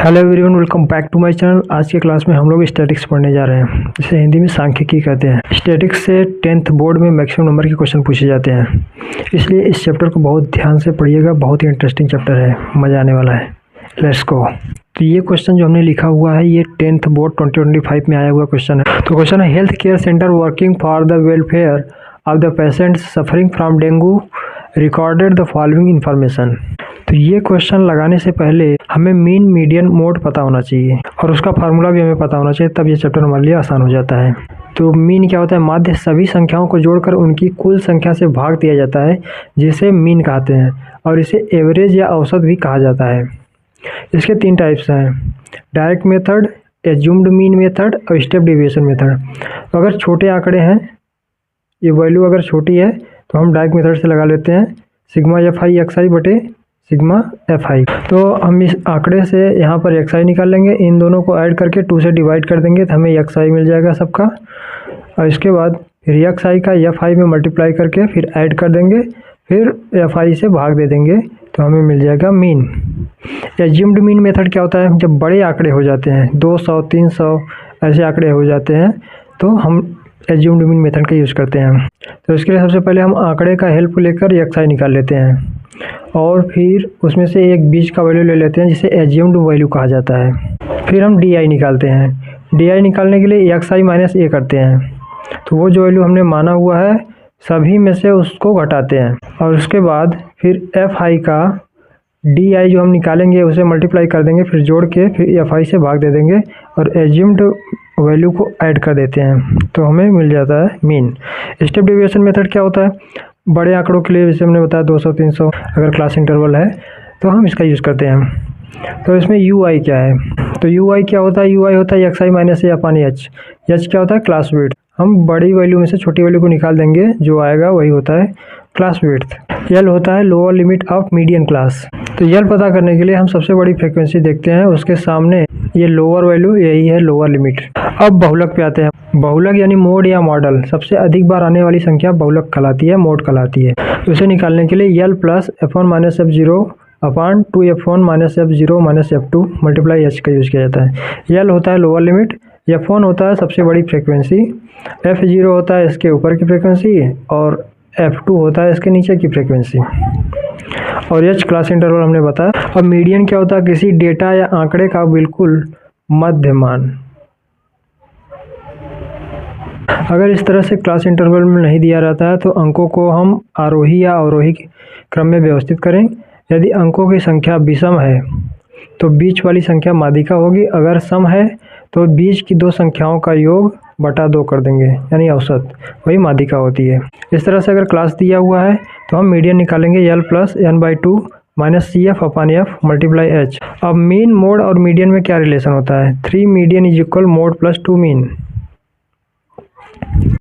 Hello everyone, welcome back to my channel. आज के class में हम लोग स्टैटिक्स पढ़ने जा रहे हैं, जिसे हिंदी में सांख्यिकी कहते हैं। स्टैटिक्स से 10th बोर्ड में मैक्सिमम नंबर के क्वेश्चन पूछे जाते हैं, इसलिए इस चैप्टर को बहुत ध्यान से पढ़िएगा। बहुत ही इंटरेस्टिंग चैप्टर है, मज़ा आने वाला है। Let's go. तो ये क्वेश्चन जो हमने लिखा हुआ है, ये 10th बोर्ड 2025 में आया हुआ क्वेश्चन है। तो क्वेश्चन है, health care centre working for the welfare of the patients suffering from dengue recorded the following information. तो ये क्वेश्चन लगाने से पहले हमें मीन मीडियन मोड पता होना चाहिए और उसका फार्मूला भी हमें पता होना चाहिए, तब ये चैप्टर हमारे लिए आसान हो जाता है। तो मीन क्या होता है? माध्य सभी संख्याओं को जोड़कर उनकी कुल संख्या से भाग दिया जाता है, जिसे मीन कहते हैं, और इसे एवरेज या औसत भी कहा जाता है। इसके 3 टाइप्स हैं, direct method, assumed mean method और स्टेप डेविएशन मेथड। तो अगर छोटे आंकड़े हैं, ये वैल्यू अगर छोटी है तो हम डायरेक्ट मेथड से लगा लेते हैं, सिग्मा एफ आई एक्स आई बटे सिग्मा एफ आई। तो हम इस आंकड़े से यहाँ पर एक्स आई निकाल लेंगे, इन दोनों को ऐड करके 2 से डिवाइड कर देंगे तो हमें एक्स आई मिल जाएगा सबका। और इसके बाद फिर एक्स आई का एफ आई में मल्टीप्लाई करके फिर ऐड कर देंगे, फिर एफ आई से भाग दे देंगे तो हमें मिल जाएगा मीन। एज्यूम्ड मीन मेथड क्या होता है? जब बड़े आंकड़े हो जाते हैं, 200 300 ऐसे आंकड़े हो जाते हैं, तो हम एज्यूम्ड मीन मेथड का यूज़ करते हैं। तो इसके लिए सबसे पहले हम आंकड़े का हेल्प लेकर एक्स आई निकाल लेते हैं और फिर उसमें से एक बीच का वैल्यू ले लेते हैं, जिसे एज्यूम्ड वैल्यू कहा जाता है। फिर हम डी आई निकालते हैं। डी आई निकालने के लिए एक्स आई माइनस ए करते हैं, तो वो जो वैल्यू हमने माना हुआ है सभी में से उसको घटाते हैं, और उसके बाद फिर एफ आई का डी आई जो हम निकालेंगे उसे मल्टीप्लाई कर देंगे, फिर जोड़ के फिर एफ आई से भाग दे देंगे और एज्यूम्ड वैल्यू को ऐड कर देते हैं, तो हमें मिल जाता है मीन। स्टेप डेविएशन मेथड क्या होता है? बड़े आंकड़ों के लिए जैसे हमने बताया 200 300 अगर क्लास इंटरवल है तो हम इसका यूज़ करते हैं। तो इसमें यू आई क्या है? तो यू आई क्या होता है? यू आई होता है एक्स आई माइनस ए अपॉन एच। एच क्या होता है? Class width. हम बड़ी वैल्यू में से छोटी वैल्यू को निकाल देंगे, जो आएगा वही होता है क्लास विड्थ। यल होता है lower limit of median class. तो यल पता करने के लिए हम सबसे बड़ी फ्रिक्वेंसी देखते हैं, उसके सामने ये लोअर वैल्यू, यही है लोअर लिमिट। अब बहुलक पे आते हैं। बहुलक यानी मोड या मॉडल, सबसे अधिक बार आने वाली संख्या बहुलक कहलाती है, मोड कहलाती है। तो इसे निकालने के लिए L plus F one minus F zero upon 2f1 minus F zero minus F2 multiply H का यूज़ किया जाता है। यल होता है लोअर लिमिट, F1 होता है सबसे बड़ी फ्रिक्वेंसी, F0 होता है इसके ऊपर की फ्रिक्वेंसी और F2 होता है इसके नीचे की फ्रिक्वेंसी, और एच क्लास इंटरवल हमने बताया। अब मीडियन क्या होता है? किसी डेटा या आंकड़े का बिल्कुल मध्य मान। अगर इस तरह से क्लास इंटरवल में नहीं दिया रहता है तो अंकों को हम आरोही या अवरोही क्रम में व्यवस्थित करें। यदि अंकों की संख्या विषम है तो बीच वाली संख्या माध्यिका होगी, अगर सम है तो बीच की 2 संख्याओं का योग बटा 2 कर देंगे, यानी औसत, वही माध्यिका होती है। इस तरह से अगर क्लास दिया हुआ है तो हम मीडियन निकालेंगे, L plus n/2 minus C F upon F multiply H. अब मीन, मोड और मीडियन में क्या रिलेशन होता है? 3 median is equal mode plus 2 mean.